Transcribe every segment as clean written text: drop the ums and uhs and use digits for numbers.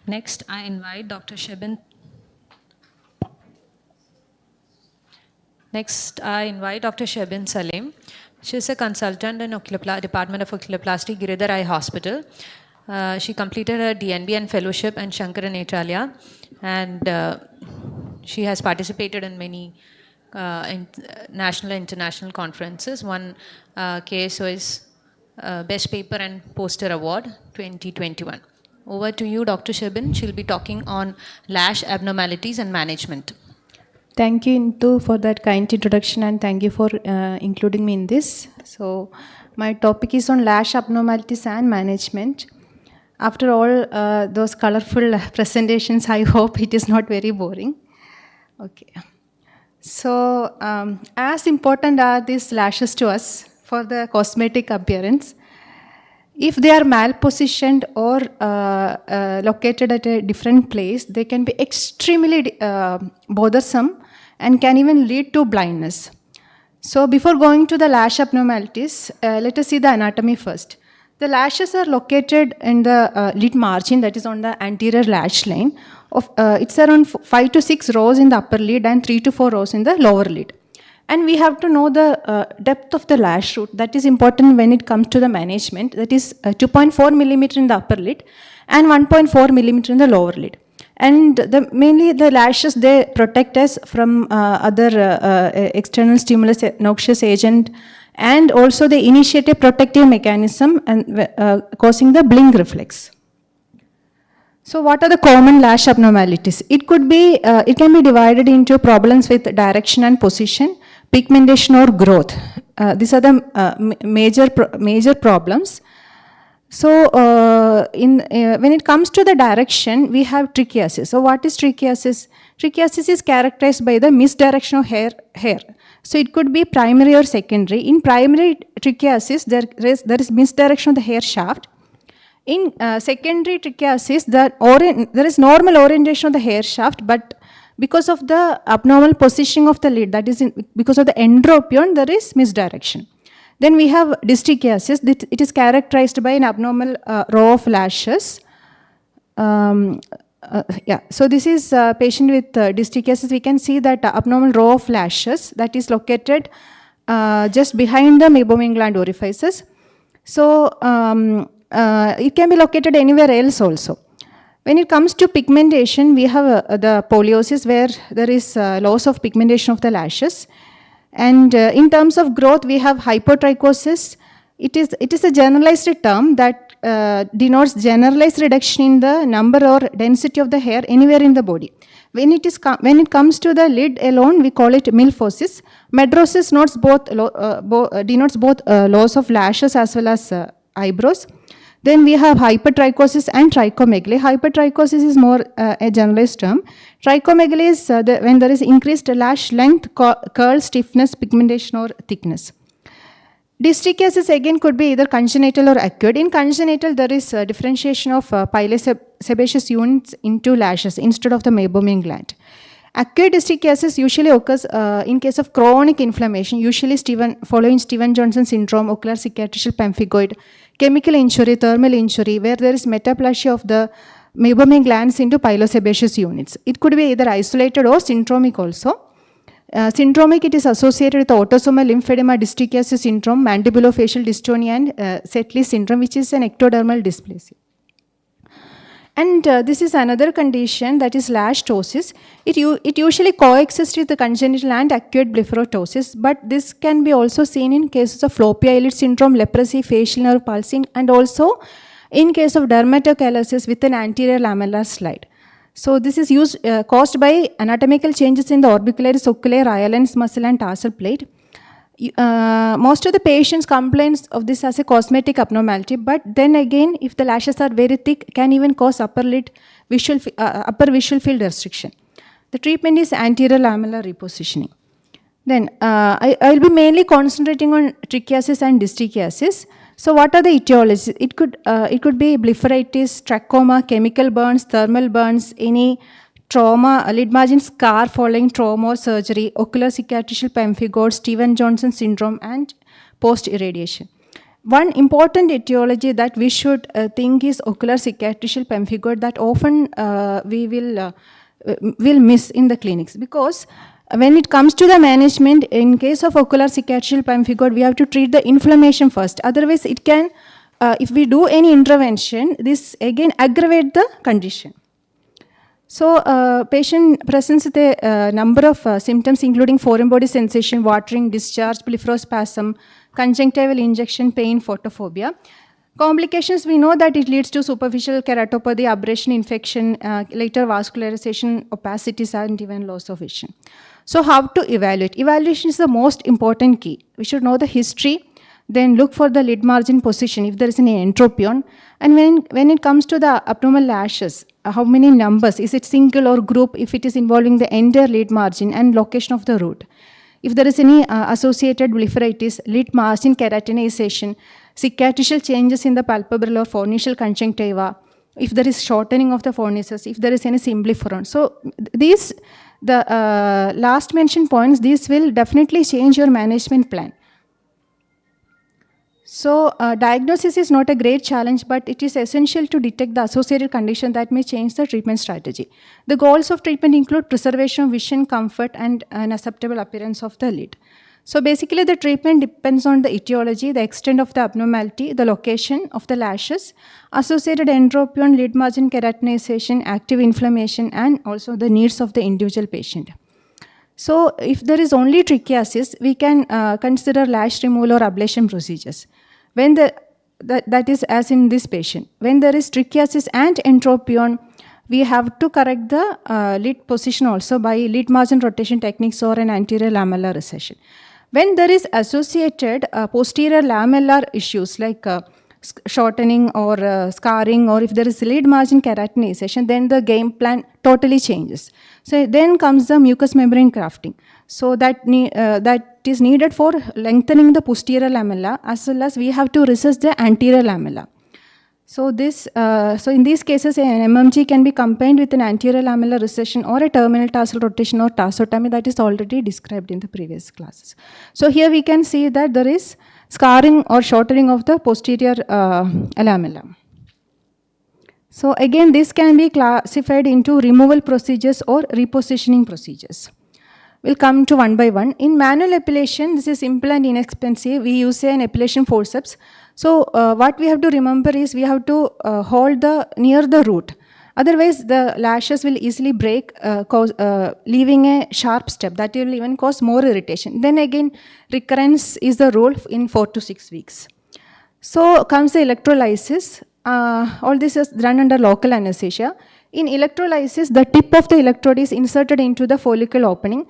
Next, I invite Dr. Shebin. Next, I invite Dr. Shebin Salim. She is a consultant in Department of Oculoplasty, Giridhar Eye Hospital. She completed her DNB and fellowship in Shankara Netralaya, and she has participated in many national and international conferences. Won KSOS Best Paper and Poster Award 2021. Over to you, Dr. Shebin. She'll be talking on lash abnormalities and management. Thank you, Intu, for that kind introduction, and thank you for including me in this. So, my topic is on lash abnormalities and management. After all those colorful presentations, I hope it is not very boring. Okay. So, as important are these lashes to us for the cosmetic appearance? If they are malpositioned or located at a different place, they can be extremely bothersome and can even lead to blindness. So before going to the lash abnormalities, let us see the anatomy first. The lashes are located in the lid margin, that is on the anterior lash line. It's around 5 to 6 rows in the upper lid and 3 to 4 rows in the lower lid. And we have to know the depth of the lash root. That is important when it comes to the management. That is 2.4 millimeter in the upper lid and 1.4 millimeter in the lower lid. And mainly the lashes, they protect us from other external stimulus, noxious agent, and also they initiate a protective mechanism and causing the blink reflex. So what are the common lash abnormalities? It can be divided into problems with direction and position, pigmentation or growth. These are the major problems. So when it comes to the direction, we have trichiasis. So what is trichiasis? Trichiasis is characterized by the misdirection of hair. So it could be primary or secondary. In primary trichiasis, there is misdirection of the hair shaft. In secondary trichiasis, there is normal orientation of the hair shaft, but because of the abnormal positioning of the lid, that is because of the endopion, there is misdirection. Then we have dystrichiasis. It is characterized by an abnormal row of lashes. So this is a patient with dystrichiasis. We can see that abnormal row of lashes that is located just behind the meibomian gland orifices. So it can be located anywhere else also. When it comes to pigmentation, we have the poliosis, where there is loss of pigmentation of the lashes. And in terms of growth, we have hypotrichosis. It is a generalized term that denotes generalized reduction in the number or density of the hair anywhere in the body. When it comes to the lid alone, we call it milphosis. Medrosis denotes both loss of lashes as well as eyebrows. Then we have hypertrichosis and trichomegaly. Hypertrichosis is more a generalized term. Trichomegaly is when there is increased lash length, curl, stiffness, pigmentation or thickness. Dystrichiasis again could be either congenital or acquired. In congenital, there is differentiation of pilosebaceous units into lashes instead of the meibomian gland. Acquired dystrichiasis usually occurs in case of chronic inflammation, usually following Stevens-Johnson syndrome, ocular cicatricial pemphigoid, chemical injury, thermal injury, where there is metaplasia of the meibomian glands into pilosebaceous units. It could be either isolated or syndromic also. Syndromic, it is associated with autosomal lymphedema dystrichiasis syndrome, mandibulofacial dystonia, and Setley syndrome, which is an ectodermal dysplasia. And this is another condition, that is lash ptosis. It usually coexists with the congenital and acquired blepharoptosis, but this can be also seen in cases of floppy eyelid syndrome, leprosy, facial nerve palsy, and also in case of dermatochalasis with an anterior lamellar slide. So this is caused by anatomical changes in the orbicularis, oculi, Raylan's muscle and tarsal plate. Most of the patients complain of this as a cosmetic abnormality, but then again, if the lashes are very thick, can even cause upper visual field restriction. The treatment is anterior lamellar repositioning. Then I will be mainly concentrating on trichiasis and dystrichiasis. So what are the etiologies? It could be blepharitis, trachoma, chemical burns, thermal burns, any trauma, lid margin scar following trauma or surgery, ocular cicatricial pemphigoid, Stevens-Johnson syndrome, and post-irradiation. One important etiology that we should think is ocular cicatricial pemphigoid that often we will miss in the clinics, because when it comes to the management, in case of ocular cicatricial pemphigoid, we have to treat the inflammation first. Otherwise, it can, if we do any intervention, this again aggravate the condition. So, patient presents with a number of symptoms including foreign body sensation, watering, discharge, blepharospasm, conjunctival injection, pain, photophobia. Complications, we know that it leads to superficial keratopathy, abrasion, infection, later vascularization, opacities, and even loss of vision. So, how to evaluate? Evaluation is the most important key. We should know the history, then look for the lid margin position if there is any entropion. And when it comes to the abnormal lashes, how many numbers? Is it single or group if it is involving the entire lid margin and location of the root? If there is any associated blepharitis, lid margin keratinization, cicatricial changes in the palpebral or fornical conjunctiva, if there is shortening of the fornices, if there is any symblepharon. So these, the last mentioned points, these will definitely change your management plan. So, diagnosis is not a great challenge, but it is essential to detect the associated condition that may change the treatment strategy. The goals of treatment include preservation of vision, comfort, and an acceptable appearance of the lid. So, basically, the treatment depends on the etiology, the extent of the abnormality, the location of the lashes, associated entropion, lid margin keratinization, active inflammation, and also the needs of the individual patient. So, if there is only trichiasis, we can consider lash removal or ablation procedures. When that is as in this patient. When there is trichiasis and entropion, we have to correct the lid position also by lid margin rotation techniques or an anterior lamellar recession. When there is associated posterior lamellar issues like shortening or scarring, or if there is lid margin keratinization, then the game plan totally changes. So then comes the mucous membrane grafting. So that is needed for lengthening the posterior lamella, as well as we have to recess the anterior lamella. So so in these cases, an MMG can be combined with an anterior lamellar recession or a terminal tarsal rotation or tarsotomy that is already described in the previous classes. So here we can see that there is scarring or shortening of the posterior lamella. So again, this can be classified into removal procedures or repositioning procedures. We'll come to one by one. In manual epilation, this is simple and inexpensive. We use an epilation forceps. So what we have to remember is we have to hold near the root. Otherwise, the lashes will easily break, leaving a sharp step. That will even cause more irritation. Then again, recurrence is the rule in 4 to 6 weeks. So comes the electrolysis. All this is done under local anesthesia. In electrolysis, the tip of the electrode is inserted into the follicle opening.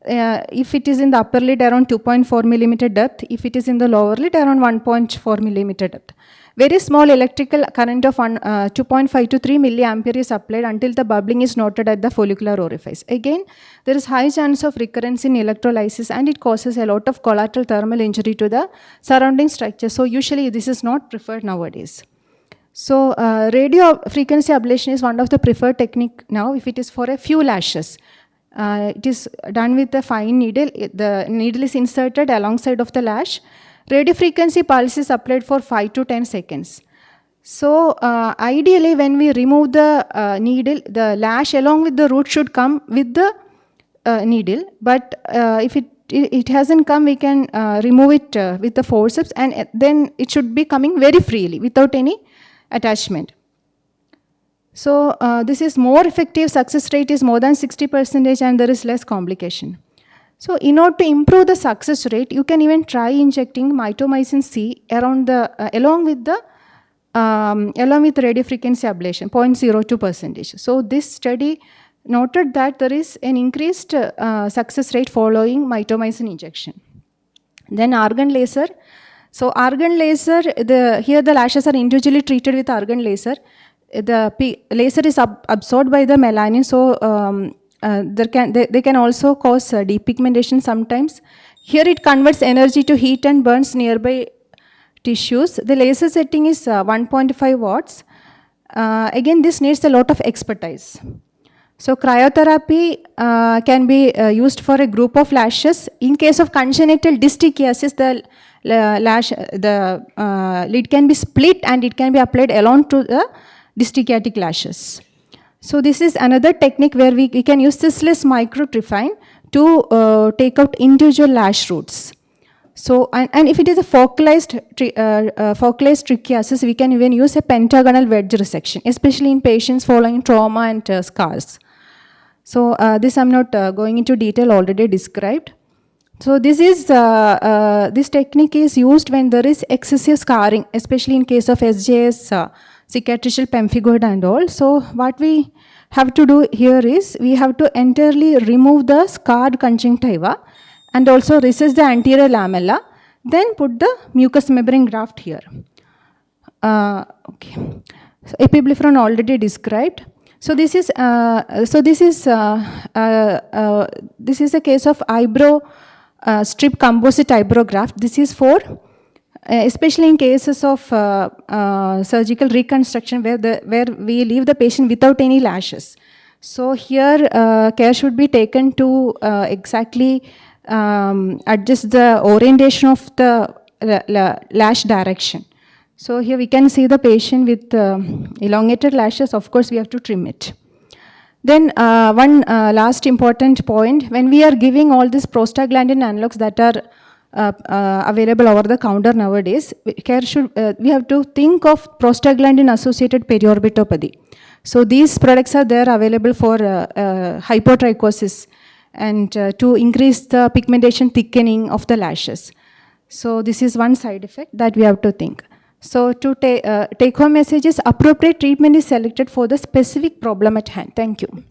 If it is in the upper lid, around 2.4 millimeter depth. If it is in the lower lid, around 1.4 millimeter depth. Very small electrical current of 2.5 to 3 milliampere is applied until the bubbling is noted at the follicular orifice. Again, there is high chance of recurrence in electrolysis, and it causes a lot of collateral thermal injury to the surrounding structure. So usually this is not preferred nowadays. So radio frequency ablation is one of the preferred technique now if it is for a few lashes. It is done with a fine needle. The needle is inserted alongside of the lash. Radiofrequency pulse is applied for 5 to 10 seconds. So ideally, when we remove the needle, the lash along with the root should come with the needle. But if it hasn't come, we can remove it with the forceps, and then it should be coming very freely without any attachment. So this is more effective. Success rate is more than 60%, and there is less complication. So in order to improve the success rate, you can even try injecting mitomycin C along with radiofrequency ablation, 0.02%. So this study noted that there is an increased success rate following mitomycin injection. Then argon laser. So argon laser, here the lashes are individually treated with argon laser. The laser is absorbed by the melanin, so they can also cause depigmentation sometimes. Here it converts energy to heat and burns nearby tissues. The laser setting is 1.5 watts. Again, this needs a lot of expertise. So cryotherapy can be used for a group of lashes. In case of congenital dystichiasis, the lash, the lid can be split and it can be applied along to the distichiatic lashes. So this is another technique where we can use ceaseless microtrifine to take out individual lash roots. So, and if it is a focalized trichiasis, we can even use a pentagonal wedge resection, especially in patients following trauma and scars. So, this I'm not going into detail, already described. So, this technique is used when there is excessive scarring, especially in case of SJS, cicatricial pemphigoid and all. So, what we have to do here is, we have to entirely remove the scarred conjunctiva and also recess the anterior lamella, then put the mucous membrane graft here. Okay. So epiblepharon already described. So this is a case of eyebrow strip composite eyebrow graft. This is for especially in cases of surgical reconstruction where we leave the patient without any lashes. So here care should be taken to exactly adjust the orientation of the lash direction. So here we can see the patient with elongated lashes. Of course, we have to trim it. Then one last important point, when we are giving all these prostaglandin analogs that are available over the counter nowadays, we have to think of prostaglandin associated periorbitopathy. So these products are there available for hypotrichosis and to increase the pigmentation thickening of the lashes. So this is one side effect that we have to think. So to take home message is appropriate treatment is selected for the specific problem at hand. Thank you.